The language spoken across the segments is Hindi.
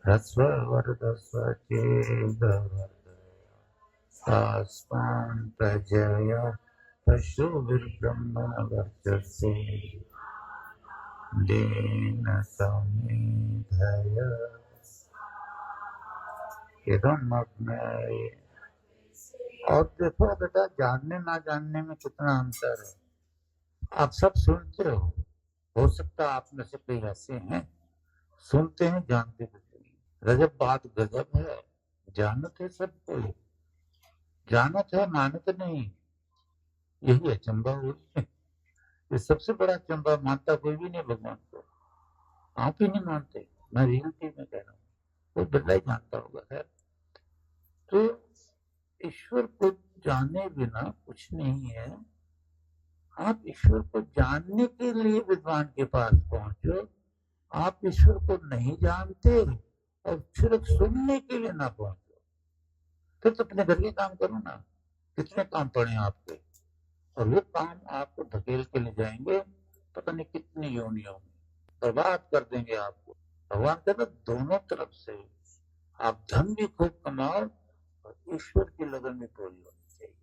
ह्रस्ववर्धस्व चेदवर्धया तास्मान् प्रजया पशुभिर्ब्रह्मण वर्चसे येन समेधय इदम् अग्नये। और देखो बेटा, जानने ना जानने में कितना अंतर है। आप सब सुनते हो सकता है आप में से कई ऐसे हैं सुनते हैं जानते कुछ नहीं। गजब बात गजब है, जानत है सब कोई, जानत है मानत नहीं, यही अचंबा हुई। ये सबसे बड़ा अचंबा, मानता कोई भी नहीं भगवान को, आप ही नहीं मानते, मैं रियलिटी में कह रहा हूँ, कोई बिरला ही जानता होगा। खैर, तो ईश्वर को जाने बिना कुछ नहीं है। आप ईश्वर को जानने के लिए विद्वान के पास पहुंचो, आप ईश्वर को नहीं जानते और सिर्फ सुनने के लिए ना पहुंचो, फिर तो अपने घर के काम करो ना। कितने काम पड़े आपके, और वो काम आपको धकेल के ले जाएंगे पता नहीं कितनी योनियों में, बर्बाद कर देंगे आपको। भगवान कहता दोनों तरफ से आप धन भी खूब कमाओ और ईश्वर की लगन भी पूरी होनी चाहिए।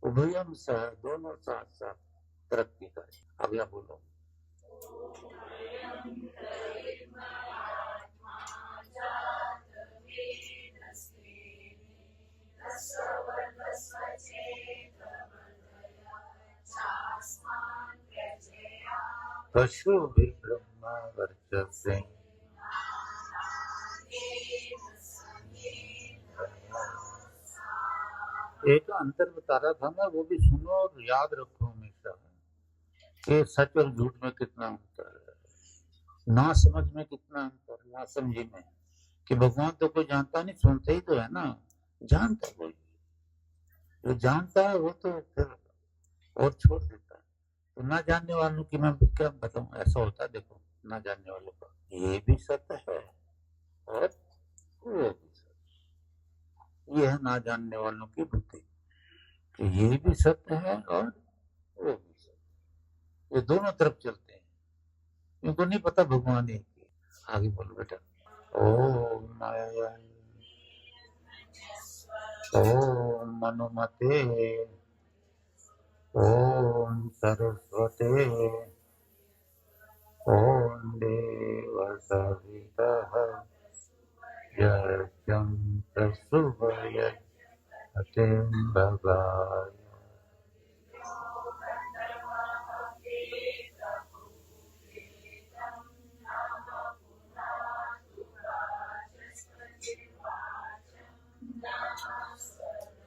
उभयम सह, दोनों साथ साथ तरक्की करें। अगला बोलो। पशु भी ब्रह्मा वर्चसे। एक अंतर बता रहा था मैं, वो भी सुनो और याद रखो हमेशा कि सच और झूठ में कितना अंतर है, ना समझ में कितना अंतर, ना समझी में, कि भगवान तो कोई जानता नहीं, सुनते ही तो है ना। जानता कोई, जो जानता है वो तो फिर और छोड़ देता है। तो ना जानने वालों की मैं क्या बताऊं, ऐसा होता है। देखो, ना जानने वालों का ये भी सत्य है और वो भी सत्य। ये है ना जानने वालों की बुद्धि, कि ये भी सत्य है और वो भी सत्य। ये दोनों तरफ चलते हैं, इनको नहीं पता भगवान एक ही। आगे बोलो बेटा। ओम माया, ओम मनुमते, ओम सरस्वते, ओम देव सवितः यज्ञं प्रसूवयत् भगाय।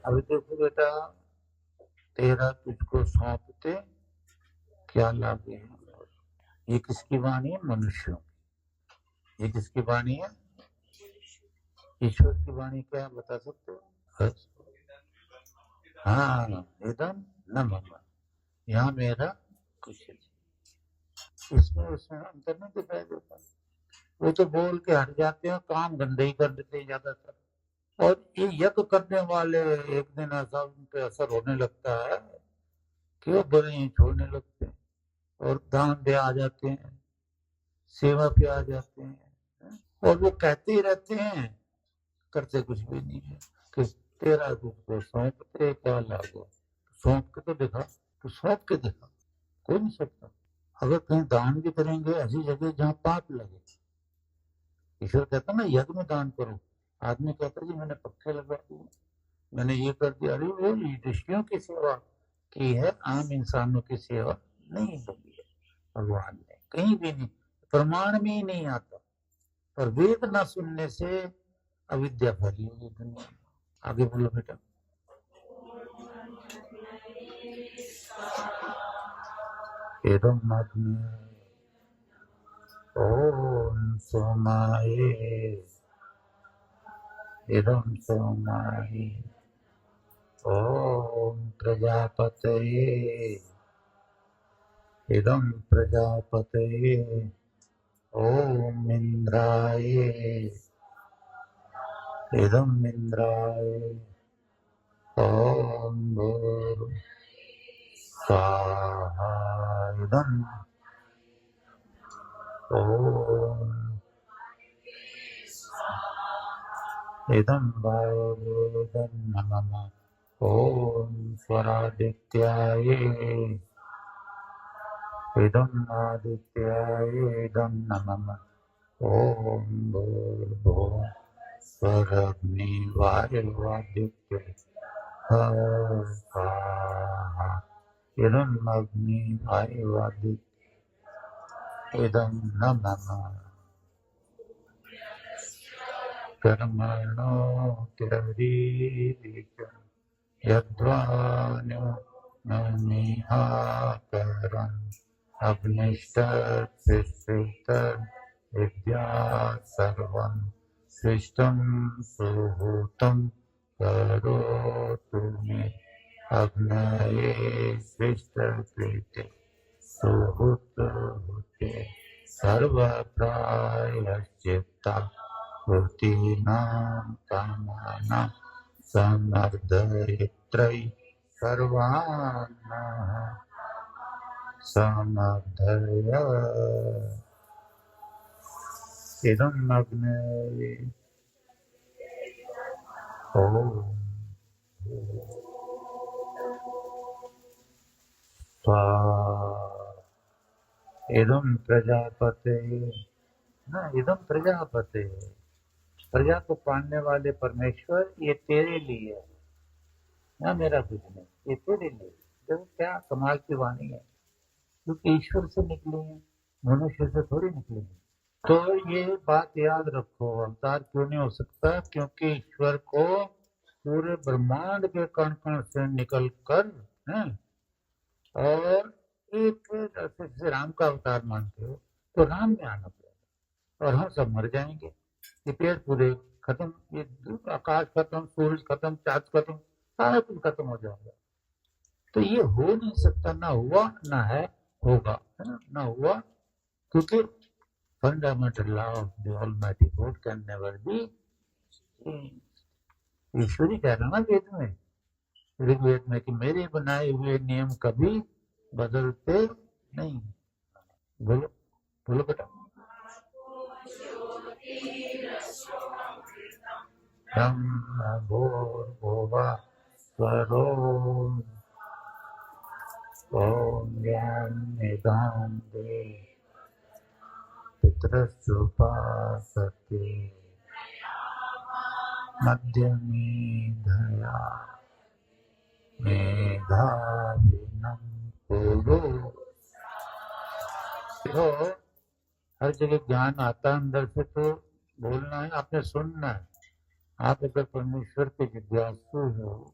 अभी देखो बेटा, तेरा तुझको सौंपते क्या लागे हैं। ये किसकी वाणी है? मनुष्यों की। ये किसकी वाणी है? ईश्वर की वाणी। क्या बता सकते हो? हाँ, इदम न मम, यहाँ मेरा कुछ नहीं। इसमें उसमें अंतर नहीं दिखाई देता। वो तो बोल के हट जाते हैं, काम गंदे ही कर देते हैं ज्यादातर। और ये यज्ञ करने वाले एक दिन ऐसा उन पे असर होने लगता है कि वो बुराई छोड़ने लगते हैं और दान पे आ जाते हैं, सेवा पे आ जाते हैं, और वो कहते ही रहते हैं, करते कुछ भी नहीं है। कि तेरा तुझको सौंपते क्या लागो, सौंप के तो दिखा, तो सौंप के दिखा, कोई नहीं सकता। अगर कहीं दान भी करेंगे ऐसी जगह जहाँ पाप लगे, ईश्वर कहता ना यज्ञ में दान करो। आदमी कहता जी मैंने पक्के लगवा दिए, मैंने ये कर दिया, अरे वो ऋषियों की सेवा की है, आम इंसानों की सेवा नहीं होगी है। भगवान ने कहीं भी नहीं, प्रमाण में ही नहीं आता। पर वेद न सुनने से अविद्या फैली होगी दुनिया में। आगे बोलो बेटा। एवं ओम सोमाये, एवं सोमाये, ओम प्रजापतये, इदं प्रजापतये, ओम इंद्राये, इदं इंद्राय, ओम भूर् स्वाहा, इदं ओम इदं वायुवेदं नमः ॐ स्वरादित्याय इदं आदित्याय इदं नमः ॐ भूर्भुवः स्वरग्निवायुरादित्य स्वाहा इदं अग्निवायुरादित्य इदं नमः कर्मणो तिरवीर्यम् यद्वानो नमिहाकरम् अग्निष्टविद्या सर्वं सृष्टं सुहूतं करोतु मे अग्नये सृष्टकृते सुहूते सर्वप्रायश्चित्ता भूतीनां कामानां समर्दयित्रै सर्वान् समर्दय इदं अग्नये ॐ स्वाहा इदं प्रजापते न इदं प्रजापते प्रजा को पालने वाले परमेश्वर ये तेरे लिए है ना, मेरा कुछ नहीं, ये तेरे लिए। देखो क्या कमाल की वाणी है, क्योंकि ईश्वर से निकली है, मनुष्य से थोड़ी निकली है। तो ये बात याद रखो, अवतार क्यों नहीं हो सकता, क्योंकि ईश्वर को पूरे ब्रह्मांड के कण कण से निकल कर और एक जैसे राम का अवतार मानते हो तो राम में आना पड़ेगा, और हम सब मर जाएंगे, ये पेड़ पूरे खत्म, ये आकाश खत्म, सूरज खत्म, चाँद खत्म, सारा कुछ खत्म हो जाएगा। तो ये हो नहीं सकता, ना हुआ ना है, होगा, है ना हुआ, क्योंकि fundamental law of the almighty God can never be. ईश्वरी कह रहा ना वेद में, ऋग्वेद में, कि मेरे बनाए हुए नियम कभी बदलते नहीं। बोलो बोलो बेटा। भूर्भुवः स्वरो ॐ ज्ञानिदां दे पितृसुपासते मध्यमेधया मेधाविनं कुरु। देखो हर जगह ज्ञान आता है अंदर से, तो बोलना है, आपने सुनना है। आप अगर परमेश्वर के जिज्ञासु हो,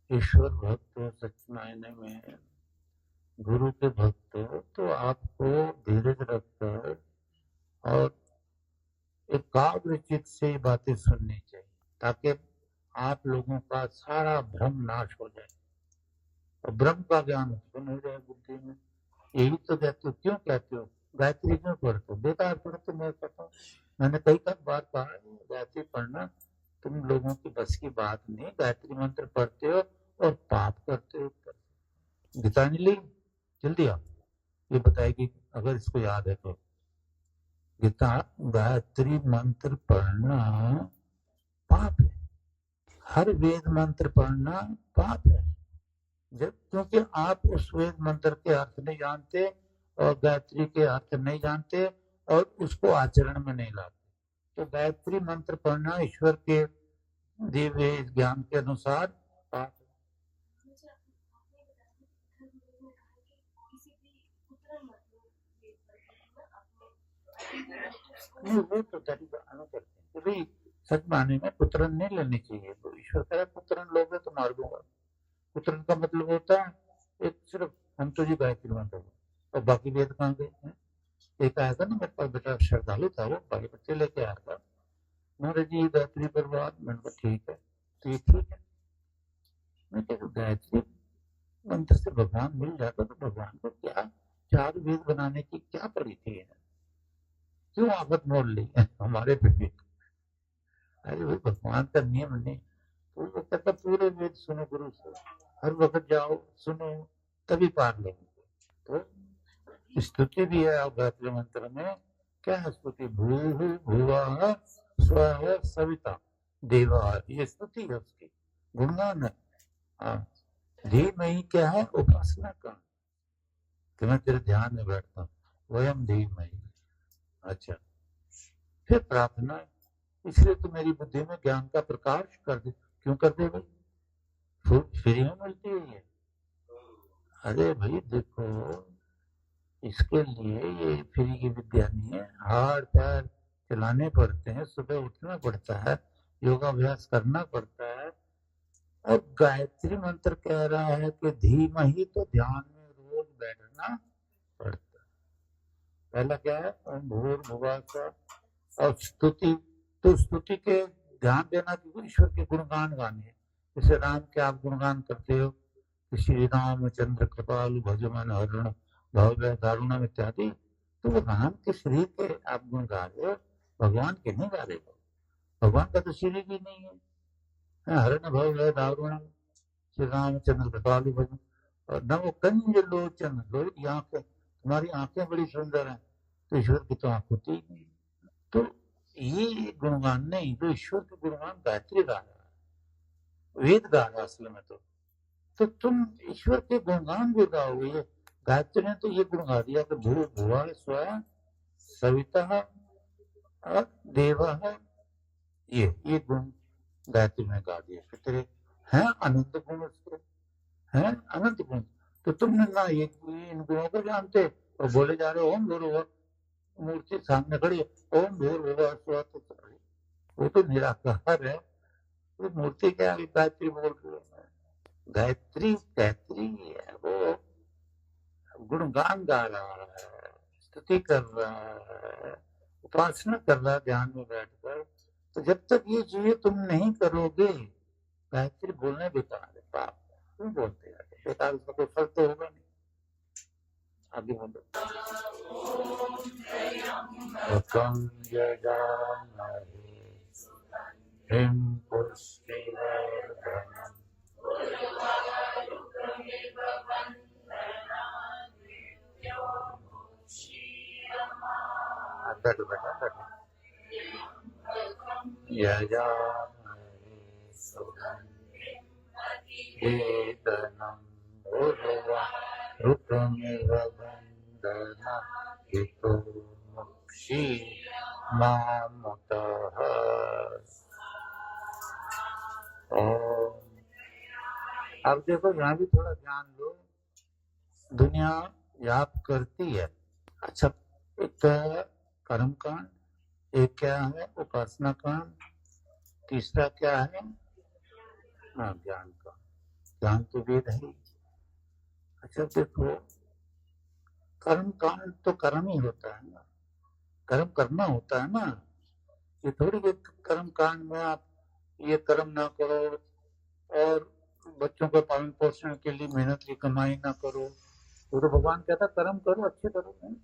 ईश्वर भक्त हो, सच मायने में गुरु के भक्त हो, तो आपको धीरज रखकर और एकाग्रचित से बातें सुननी चाहिए, ताकि आप लोगों का सारा भ्रम नाश हो जाए और ब्रह्म का ज्ञान उत्पन्न हो जाए बुद्धि में। यही तो कहते हो, क्यों कहते हो गायत्री क्यों पढ़ते हो, बेकार पढ़ते, मैं कहता हूँ, मैंने कई बार कहा गायत्री पढ़ना तुम लोगों की बस की बात नहीं, गायत्री मंत्र पढ़ते हो और पाप करते हो। गीतांजलि जल्दी आओ, ये बताएगी अगर इसको याद है तो। गीता गायत्री मंत्र पढ़ना पाप है, हर वेद मंत्र पढ़ना पाप है, जब क्योंकि आप उस वेद मंत्र के अर्थ नहीं जानते और गायत्री के अर्थ नहीं जानते और उसको आचरण में नहीं लाते। तो गायत्री मंत्र पढ़ना ईश्वर के दिव्य ज्ञान के अनुसार पाप है। नहीं, वो तो तरीका करते हैं कि भाई सच माने में पुत्रन नहीं लेनी चाहिए, तो ईश्वर कह रहा पुत्रन लोगे तो मार दूंगा। पुत्रन का मतलब होता है एक सिर्फ हम तुझे गायत्री मंत्र और बाकी वेद कहाँ गए हैं। एक आया था ना मेरे पास बेटा, श्रद्धालु था, वो बाकी बच्चे लेके आया था, महाराज जी गायत्री बर्बाद, मैंने कहा ठीक है, तो ये ठीक है। मैं कह गायत्री मंत्र से भगवान मिल जाता तो भगवान को क्या चार वेद बनाने की क्या पड़ी थी, क्यों आफत मोड़ ली हमारे पे भी। अरे भाई भगवान का नियम नहीं, तो वो कहता पूरे वेद सुनो गुरु से, हर वक्त जाओ सुनो, तभी पार लेंगे। तो स्तुति भी है गायत्री मंत्र में, क्या है स्तुति, भू भुवः स्व है सविता देवा, ये स्तुति है उसकी, गुणगान है। धीमहि क्या है? उपासना का, कि मैं तेरे ध्यान में बैठता हूँ, वयम धीमहि। अच्छा, फिर प्रार्थना है, इसलिए तो मेरी बुद्धि में ज्ञान का प्रकाश कर दे। क्यों कर दे भाई? फ्री में मिलती है ये। अरे भाई देखो, इसके लिए ये फ्री की विद्या नहीं है, हाथ पैर चलाने पड़ते हैं, सुबह उठना पड़ता है, योगाभ्यास करना पड़ता है। और गायत्री मंत्र कह रहा है कि धीमहि, तो ध्यान में रोज बैठना पड़ता है। पहला क्या है? ओम भूर्भुवः स्वः। और स्तुति, तो स्तुति के ध्यान देना कि ईश्वर के गुणगान गाने। जैसे राम के आप गुणगान करते हो, श्री रामचंद्र कृपालु भजमन हरण भव्य दारुणम इत्यादि, तो वो राम के शरीर के आप गुण गा रहे हो, भगवान के नहीं गा रहे हो। भगवान का तो शरीर भी नहीं है। हरण भव्य दारुणम श्री रामचंद्र कृपालु भजन, और नव कंज लोचन, लोहित आंखें, तुम्हारी आंखें बड़ी सुंदर हैं, तो ईश्वर की तो आंख होती ही नहीं। तो ये गुणगान नहीं, तो ईश्वर के गुणगान गायत्री गा रहा है, वेद गा रहा है असल में। तो तुम ईश्वर के गुणगान भी गाओगे। ये गायत्री ने तो ये गुण गा दिया कि भू भुवः स्वः सविता और देवा है, ये गुण गायत्री ने गा दिए। फिर तेरे हैं अनंत गुण, उसके हैं अनंत गुण, तो तुमने ना ये इन गुणों को जानते और बोले जा रहे हो ओम भूर्भुवः। मूर्ति सामने खड़ी है, ओम भूर्भुवः स्वः, तो वो तो निराकार है, वो मूर्ति क्या गायत्री बोल रही है। गायत्री गायत्री है, वो गुणगान गा रहा है, स्तुति कर रहा है, उपासना कर रहा है ध्यान में बैठकर। तो जब तक ये चीजें तुम नहीं करोगे, गायत्री बोलने बेकार है, पाप। क्यों बोलते हैं बेकार? उसका कोई फल तो होगा नहीं। आगे बोलो। बैठो बेटा बैठो। यजामहेदनम् उर्वारुकमिव बन्धनान् हितो मोक्षीयमामृतः। अब देखो, यहाँ भी थोड़ा ध्यान दो। दुनिया याद करती है। अच्छा, एक कर्म कांड, एक क्या है उपासना कांड, तीसरा क्या है ज्ञान का। ज्ञान तो वेद है ही। अच्छा देखो, कर्म कांड तो कर्म ही होता है ना, कर्म करना होता है ना। ये थोड़ी कि कर्म कांड में आप ये कर्म ना करो और बच्चों के पालन पोषण के लिए मेहनत की कमाई ना करो। वो तो भगवान कहता कर्म करो, अच्छे करो।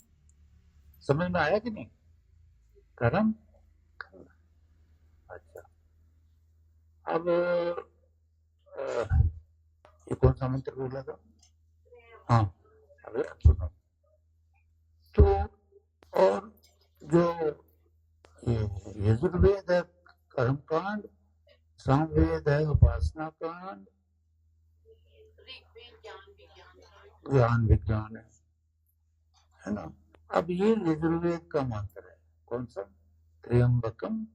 समझ में आया कि नहीं? कर्म करना। अच्छा, अब ये कौन सा मंत्र बोला था? हाँ, अरे सुनो तो, और जो यजुर्वेद है कर्म कांड, सामवेद है उपासना कांड, ज्ञान विज्ञान है ना। अब ये यजुर्वेद का मंत्र है, कौन सा? त्र्यंबकम,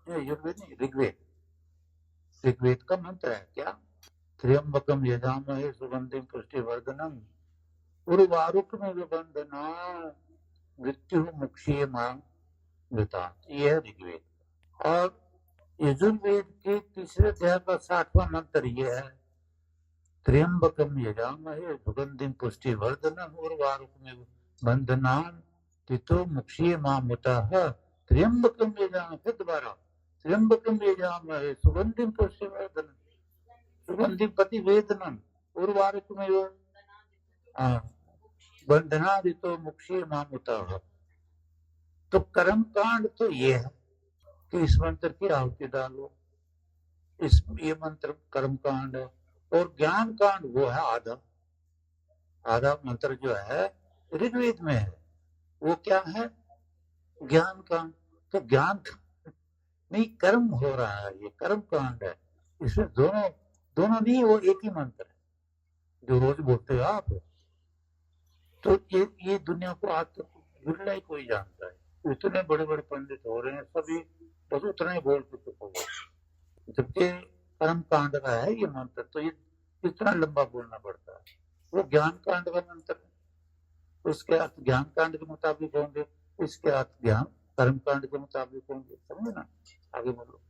यजुर्वेद नहीं, ऋग्वेद। ऋग्वेद का मंत्र है क्या? त्र्यंबकम यजामहे सुगंधिम पुष्टिवर्धनम उर्वारुकमिव बन्धनान् मृत्यु मुक्षीयमामृतात्। ये है ऋग्वेद। और यजुर्वेद के तीसरे अध्याय का 60वां मंत्र ये है, त्र्यंबकम यजामहे सुगंधिम पुष्टिवर्धनम उर्वारुकमिव बन्धनान् तितो मुक्षीयमामृताः। त्र्यंबकम यजामहे, फिर दोबारा त्र्यंबकम यजामहे सुगंधिम पुष्टिवर्धनम सुगंधिम प्रतिवेदनम उर्वारुकमिव बंधनादितो मुक्षीयमामृताः। तो कर्म कांड तो ये है कि इस मंत्र की आहुति डालो, ये मंत्र कर्म कांड है। और ज्ञान कांड वो है आधा मंत्र जो है ऋग्वेद में है, वो क्या है? ज्ञान कांड। तो ज्ञान नहीं, कर्म हो रहा है, ये कर्म कांड है। इसमें दोनों दोनों नहीं, वो एक ही मंत्र है जो रोज बोलते हो आप। तो ये दुनिया को आज तक बिरला ही कोई जानता है। इतने बड़े बड़े पंडित हो रहे हैं, सभी बस उतना ही बोल के चुप हो गए। जबकि कर्म कांड का है ये मंत्र, तो ये इतना लंबा बोलना पड़ता है। वो ज्ञान कांड का मंत्र है, उसके अर्थ ज्ञान कांड के मुताबिक होंगे, इसके अर्थ ज्ञान कर्म कांड के मुताबिक होंगे। समझे ना? आगे बोलो।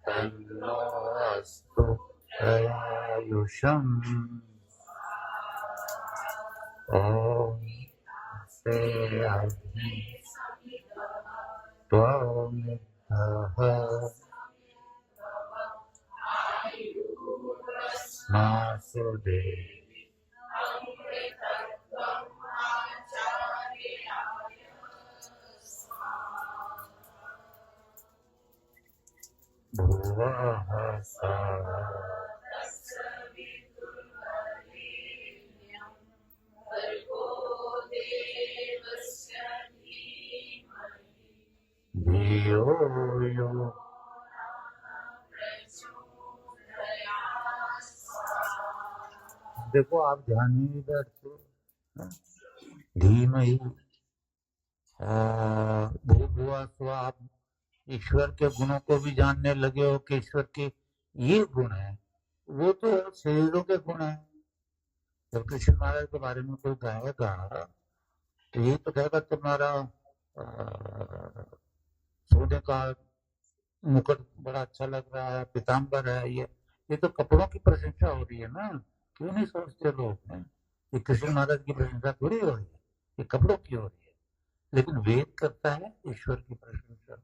तन्नोऽस्तु त्रयायुषम्। ॐ से अग्नि त्वमिद्धः मासुदेव भुवः सः धियो यो। देखो आप ध्यान ही नहीं बैठते, धीमहि भूर्भुवः स्वः। आप ईश्वर के गुणों को भी जानने लगे हो कि ईश्वर के ये गुण है, वो तो शरीरों के गुण है। जब कृष्ण महाराज के बारे में कोई गाएगा तो ये तो कहेगा तुम्हारा सोने का मुकुट बड़ा अच्छा लग रहा है, पीताम्बर है। ये तो कपड़ों की प्रशंसा हो रही है ना। क्यों नहीं सोचते लोग हैं? ये कृष्ण महाराज की प्रशंसा थोड़ी हो रही है, ये कपड़ों की हो रही है। लेकिन वेद करता है ईश्वर की प्रशंसा।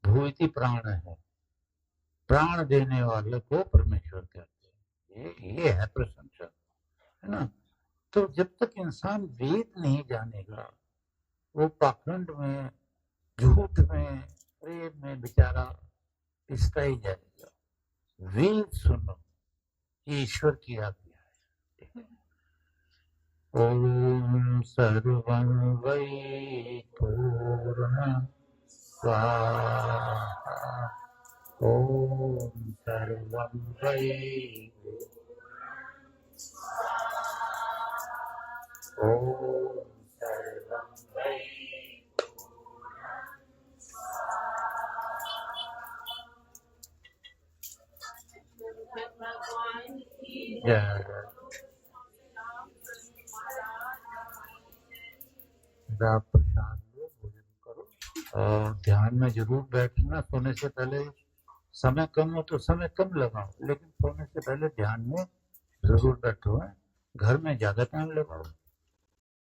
भूति प्राण है, प्राण देने वाले को परमेश्वर कहते हैं। ये है प्रशंसा, है ना? तो जब तक इंसान वेद नहीं जानेगा, वो पाखंड में, झूठ में, प्रेम में बेचारा पिसता ही जाएगा। वेद सुनो, ये ईश्वर की आज्ञा है। ठीक है? ओम सर्वं वै पूर्णं स्वाहा। ओम सर्वं वै ओम सर्वं वै। आप प्रसाद लो, भोजन करो और ध्यान में जरूर बैठना। सोने से पहले समय कम हो तो समय कम लगाओ, लेकिन सोने से पहले ध्यान में जरूर बैठो। है घर में ज्यादा टाइम लगाओ।